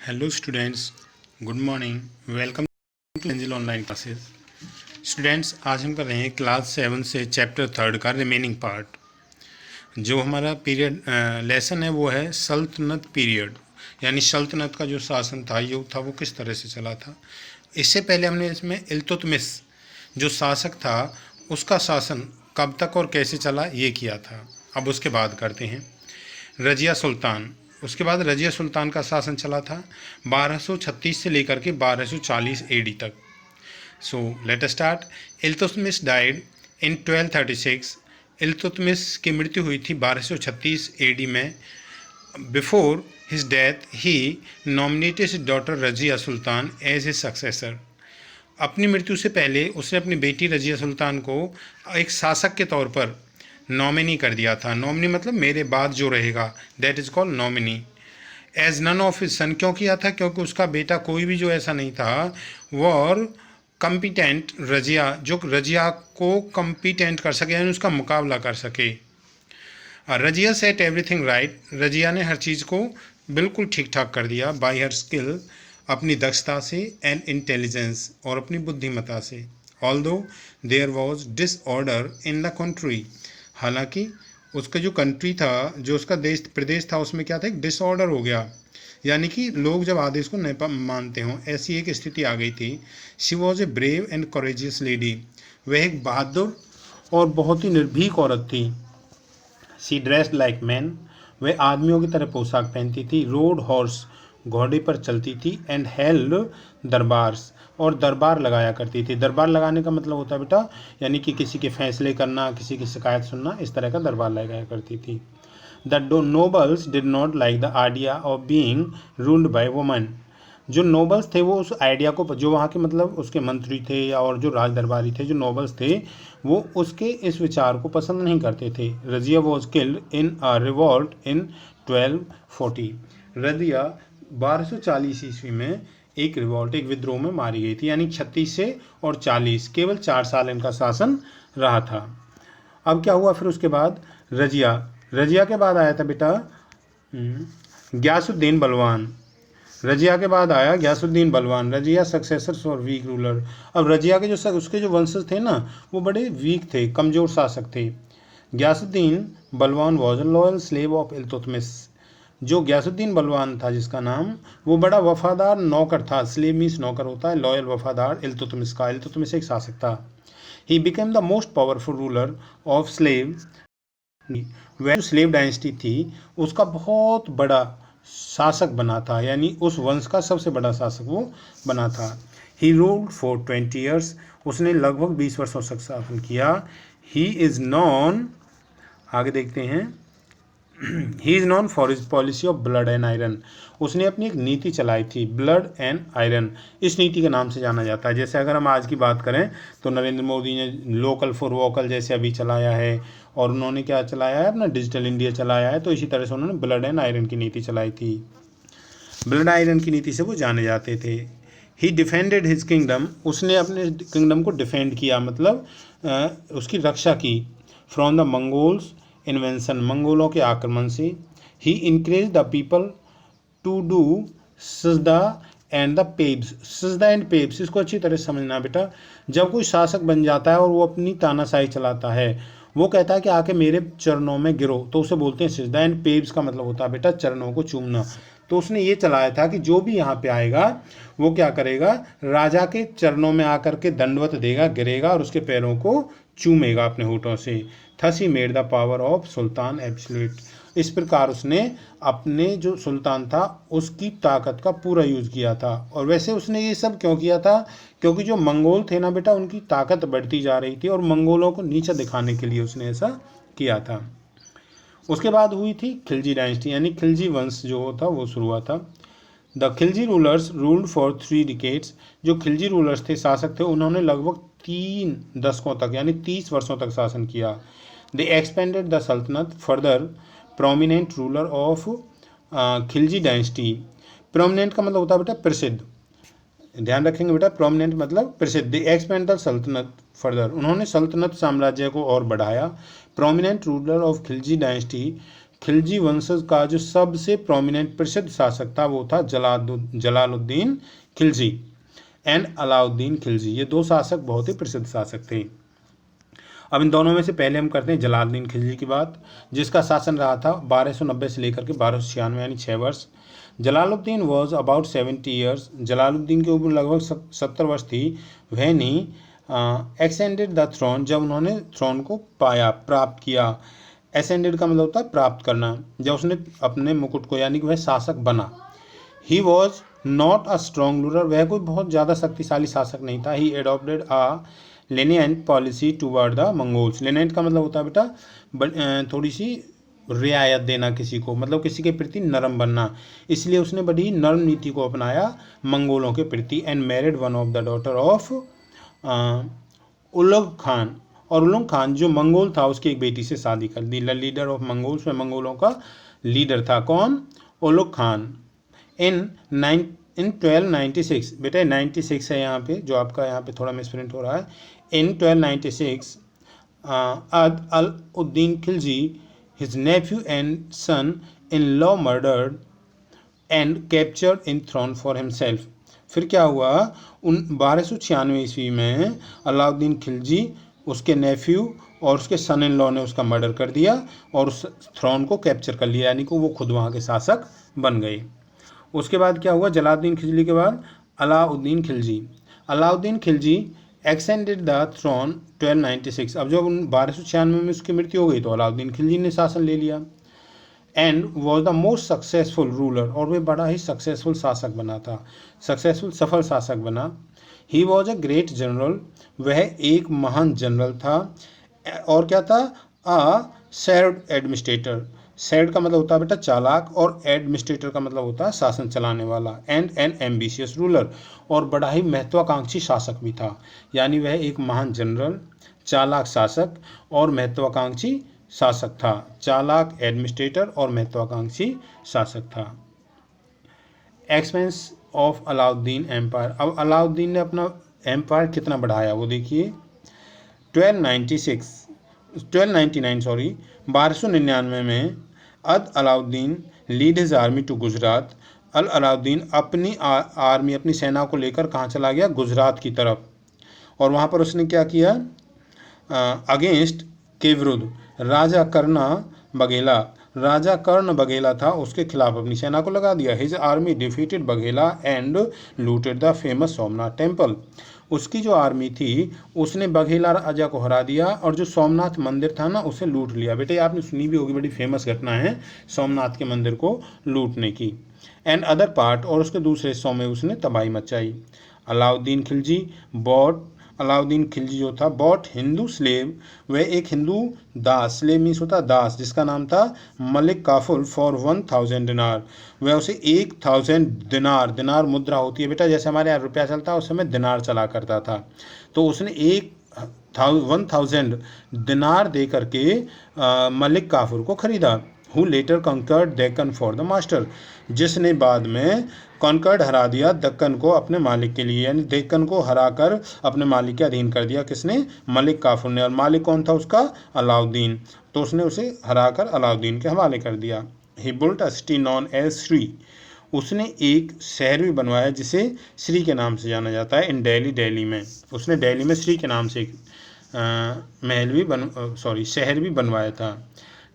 Hello students, good morning. Welcome to Angel online classes. Students, आज हम कर रहे हैं क्लास 7 से चैप्टर 3 का रिमेनिंग पार्ट। जो हमारा पीरियड लेसन है वो है सल्तनत पीरियड, यानी सल्तनत का जो शासन था, युग था, वो किस तरह से चला था। इससे पहले हमने इसमें इल्तुतमिश जो शासक था उसका शासन कब तक और कैसे चला ये किया था। अब उसके बाद करते हैं रजिया सुल्तान। उसके बाद रजिया सुल्तान का शासन चला था 1236 से लेकर के 1240 एडी तक। So let us start. Iltutmish died in 1236। Iltutmish की मृत्यु हुई थी 1236 एडी में। बिफोर हिज डेथ ही nominated his daughter Razia Sultan as a successor. अपनी मृत्यु से पहले उसने अपनी बेटी रजिया सुल्तान को एक शासक के तौर पर नॉमिनी कर दिया था। नॉमिनी मतलब मेरे बाद जो रहेगा, that is called nominee. As none of his son, क्यों किया था? क्योंकि उसका बेटा कोई भी जो ऐसा नहीं था और कम्पिटेंट रजिया, जो रजिया को कम्पिटेंट कर सके, यानी उसका मुकाबला कर सके। Razia set everything right. Razia ने हर चीज़ को बिल्कुल ठीक ठाक कर दिया। बाई हर स्किल, अपनी दक्षता से, एंड इंटेलिजेंस, और अपनी बुद्धिमत्ता से। Although there was disorder in the country, हालांकि उसका जो कंट्री था, जो उसका देश प्रदेश था, उसमें क्या था, एक डिसऑर्डर हो गया, यानी कि लोग जब आदेश को नहीं मानते हों, ऐसी एक स्थिति आ गई थी। She was a brave and courageous lady. वह एक बहादुर और बहुत ही निर्भीक औरत थी। She dressed like man. वह आदमियों की तरह पोशाक पहनती थी। रोड हॉर्स, घोड़े पर चलती थी। एंड हेल्ड दरबार्स, और दरबार लगाया करती थी। दरबार लगाने का मतलब होता है बेटा, यानी कि किसी के फैसले करना, किसी की शिकायत सुनना, इस तरह का दरबार लगाया करती थी। The nobles did not like the idea of being ruled by woman. जो नोबल्स थे वो उस आइडिया को, जो वहाँ के मतलब उसके मंत्री थे या और जो राज दरबारी थे, जो नोबल्स थे, वो उसके इस विचार को पसंद नहीं करते थे। Razia was killed in a revolt इन 1240। रजिया 1240 ईस्वी में एक रिवॉल्ट, एक विद्रोह में मारी गई थी, यानी 36 से और 40, केवल 4 साल इनका शासन रहा था। अब क्या हुआ फिर उसके बाद? रजिया के बाद आया था बेटा गयासुद्दीन बलवान। रजिया के बाद आया गयासुद्दीन बलवान। रजिया सक्सेसर्स और वीक रूलर। अब रजिया के जो उसके जो वंशज थे ना, वो बड़े वीक थे, कमज़ोर शासक थे। गयासुद्दीन बलवान was a loyal slave of Iltutmish. जो गयासुद्दीन बलवान था जिसका नाम, वो बड़ा वफादार नौकर था। स्लेव मीन्स नौकर होता है, लॉयल वफादार इल्तुतमिश का। इल्तुतमिश एक शासक था। He became the most powerful ruler of slave. वह जो स्लेव डायनेस्टी थी उसका बहुत बड़ा शासक बना था, यानी उस वंश का सबसे बड़ा शासक वो बना था। He ruled for 20 years. उसने लगभग 20 वर्षों तक शासन किया। ही इज़ नॉन, आगे देखते हैं, he is non for his policy of blood and iron. उसने अपनी एक नीति चलाई थी, ब्लड एंड आयरन, इस नीति के नाम से जाना जाता है। जैसे अगर हम आज की बात करें तो नरेंद्र मोदी ने लोकल फॉर वोकल जैसे अभी चलाया है, और उन्होंने क्या चलाया है, अपना डिजिटल इंडिया चलाया है, तो इसी तरह से उन्होंने ब्लड एंड आयरन की नीति चलाई थी। ब्लड आयरन की नीति से वो जाने जाते थे। ही डिफेंडेड हिज किंगडम। उसने अपने किंगडम को डिफेंड किया, मतलब उसकी रक्षा की। फ्रॉम द मंगोल्स इन्वेंशन, मंगोलों के आक्रमण से। ही इनक्रेज द पीपल टू डू सजदा एंड द पेब्स। सजदा एंड पेब्स, इसको अच्छी तरह से समझना बेटा। जब कोई शासक बन जाता है और वो अपनी तानाशाही चलाता है, वो कहता है कि आके मेरे चरणों में गिरो, तो उसे बोलते हैं सजदा। एंड पेब्स का मतलब होता है बेटा चरणों को चूमना। तो उसने ये चलाया था कि जो भी यहाँ पे आएगा वो क्या करेगा, राजा के चरणों में आकर के दंडवत देगा, गिरेगा और उसके पैरों को चूमेगा अपने होठों से। Thus he made the power of sultan absolute. इस प्रकार उसने अपने जो सुल्तान था उसकी ताकत का पूरा यूज़ किया था। और वैसे उसने ये सब क्यों किया था? क्योंकि जो मंगोल थे ना बेटा, उनकी ताकत बढ़ती जा रही थी, और मंगोलों को नीचा दिखाने के लिए उसने ऐसा किया था। उसके बाद हुई थी खिलजी डायनेस्टी, यानी खिलजी वंश जो था वो शुरू हुआ था। The Khilji rulers ruled for 3 decades. जो खिलजी रूलर्स थे, शासक थे, उन्होंने लगभग 3 दशकों तक, यानी 30 वर्षों तक शासन किया। दे एक्सपेंडेड द सल्तनत further. Prominent ruler of Khilji dynasty. Prominent का मतलब होता है बेटा प्रसिद्ध, ध्यान रखेंगे बेटा, प्रोमिनेंट मतलब प्रसिद्ध। दे एक्सपेंड द सल्तनत फर्दर, उन्होंने सल्तनत साम्राज्य को और बढ़ाया। Prominent ruler of Khilji dynasty Khilji वंशज का जो सबसे प्रोमिनेंट प्रसिद्ध शासक था वो था जलालुद्दीन खिलजी एंड अलाउद्दीन खिलजी। ये दो शासक बहुत ही प्रसिद्ध शासक थे। अब इन दोनों में से पहले हम करते हैं जलालुद्दीन खिलजी की बात, जिसका शासन रहा था 1290 से लेकर के 1296 यानी 6 वर्ष। Jalaluddin was about 70 years. Jalaluddin की उम्र लगभग 70 वर्ष थी। वह नहीं एक्सेंडेड द थ्रोन, जब उन्होंने थ्रोन को पाया, प्राप्त किया। एसेंडेड का मतलब होता है प्राप्त करना, जब उसने अपने मुकुट को, यानी कि वह शासक बना। He was not a strong ruler, वह कोई बहुत ज़्यादा शक्तिशाली शासक नहीं था। He adopted a lenient policy toward the Mongols. Lenient का मतलब होता है बेटा थोड़ी सी रियायत देना किसी को, मतलब किसी के प्रति नरम बनना, इसलिए उसने बड़ी नरम नीति को अपनाया मंगोलों के प्रति। And married one of the daughter of Ulugh Khan, और उलग खान जो मंगोल था उसकी एक बेटी से शादी कर दी। लीडर ऑफ मंगोल्स में मंगोलों का लीडर था कौन? उलग खान। इन 1296, बेटा 96 है यहाँ पे, जो आपका यहाँ पे थोड़ा मिसप्रिंट हो रहा है। इन 1296 अद Ala uddin Khilji, his nephew and son in law murdered and captured in throne for himself. फिर क्या हुआ? 1296 ईस्वी में अलाउद्दीन खिलजी, उसके नेफ्यू और उसके सन इन लॉ ने उसका मर्डर कर दिया और उस थ्रोन को कैप्चर कर लिया, यानी कि वो खुद वहाँ के शासक बन गए। उसके बाद क्या हुआ? जलालुद्दीन खिलजी के बाद Alauddin Khilji. Alauddin Khilji extended the throne 1296। अब जब 1296 में उसकी मृत्यु हो गई तो अलाउद्दीन खिलजी ने शासन ले लिया। And was the most successful ruler, और वे बड़ा ही सक्सेसफुल शासक बना था, सक्सेसफुल सफल शासक बना। He was a great general, वह एक महान जनरल था। और क्या था? अ शेर्ड एडमिनिस्ट्रेटर। शेर्ड का मतलब होता है बेटा चालाक, और एडमिनिस्ट्रेटर का मतलब होता है शासन चलाने वाला। एंड एन एम्बिशियस रूलर, और बड़ा ही महत्वाकांक्षी शासक भी था। यानी वह एक महान जनरल, चालाक शासक और महत्वाकांक्षी शासक था। चालाक एडमिनिस्ट्रेटर और महत्वाकांक्षी शासक था। Expense of Alauddin empire. अब अलाउद्दीन ने अपना एम्पायर कितना बढ़ाया वो देखिए। 1299 में अद Alauddin lead his army to Gujarat. Al Alauddin अपनी आर्मी, अपनी सेना को लेकर कहाँ चला गया? गुजरात की तरफ। और वहाँ पर उसने क्या किया? अगेंस्ट के विरुद्ध राजा कर्ण बघेला था, उसके खिलाफ अपनी सेना को लगा दिया। His army defeated Baghela and looted the famous Somnath temple. उसकी जो आर्मी थी उसने बघेला राजा को हरा दिया और जो सोमनाथ मंदिर था ना उसे लूट लिया। बेटे आपने सुनी भी होगी, बड़ी फेमस घटना है सोमनाथ के मंदिर को लूटने की। एंड अदर पार्ट, और उसके दूसरे हिस्सों में उसने तबाही मचाई। अलाउद्दीन खिलजी जो था बॉट हिंदू स्लेव, वह एक हिंदू दास, स्लेव मीन्स होता दास, जिसका नाम था मलिक काफुर फॉर 1000 दिनार। वह उसे 1000 दिनार, दिनार मुद्रा होती है बेटा, जैसे हमारे यहाँ रुपया चलता है उस समय दिनार चला करता था, तो उसने 1000 दिनार दे करके मलिक काफुर को खरीदा। Who letter conquered Deccan for the master, जिसने बाद में कॉन्कर्ड हरा दिया दक्कन को अपने मालिक के लिए, यानी डेक्कन को हराकर अपने मालिक के अधीन कर दिया। किसने? मलिक काफुर ने। और मालिक कौन था उसका? अलाउद्दीन। तो उसने उसे हराकर अलाउद्दीन के हवाले कर दिया। He built a city known as Siri, उसने एक शहर भी बनवाया जिसे श्री के नाम से जाना जाता है। इन दिल्ली में उसने दिल्ली में श्री के नाम से एक शहर भी बनवाया था,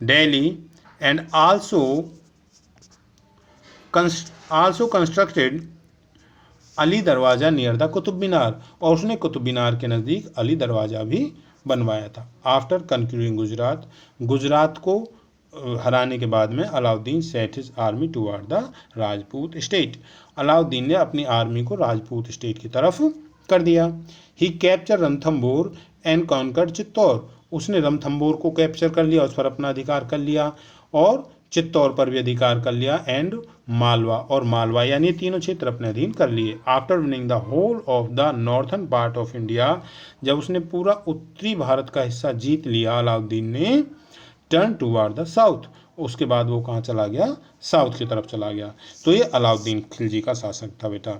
Delhi. And also constructed Ali दरवाज़ा नियर द कुतुब मीनार, और उसने कुतुब मीनार के नज़दीक अली दरवाज़ा भी बनवाया था। आफ्टर कंक्यूरिंग गुजरात को हराने के बाद में Alauddin set his army toward the Rajput state, Alauddin ने अपनी आर्मी को राजपूत स्टेट की तरफ कर दिया। He capture Ranthambore and conquered Chittor, उसने रणथंभौर को कैप्चर कर लिया, उस पर अपना अधिकार कर लिया, और चित्तौर पर भी अधिकार कर लिया। एंड मालवा यानी तीनों क्षेत्र अपने अधीन कर लिए। After winning the whole of the northern part of India, जब उसने पूरा उत्तरी भारत का हिस्सा जीत लिया अलाउद्दीन ने, टर्न टूवर्ड द साउथ, उसके बाद वो कहाँ चला गया? साउथ की तरफ चला गया। तो ये अलाउद्दीन खिलजी का शासक था बेटा।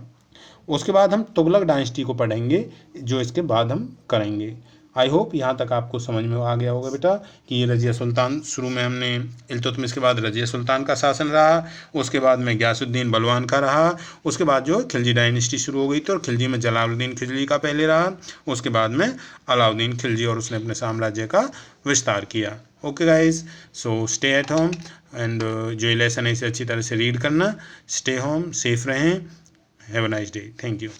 उसके बाद हम तुगलक डायनेस्टी को पढ़ेंगे, जो इसके बाद हम करेंगे। आई होप यहाँ तक आपको समझ में आ गया होगा बेटा कि ये रजिया सुल्तान, शुरू में हमने इल्तुतमिश के बाद रजिया सुल्तान का शासन रहा, उसके बाद में गयासुद्दीन बलवान का रहा, उसके बाद जो खिलजी डायनेस्टी शुरू हो गई थी और खिलजी में जलालुद्दीन खिलजी का पहले रहा, उसके बाद में अलाउद्दीन खिलजी और उसने अपने साम्राज्य का विस्तार किया। Okay guys, so stay at home and जो ये लेसन है इसे अच्छी तरह से रीड करना। स्टे होम, सेफ रहें। Have a nice day. Thank you.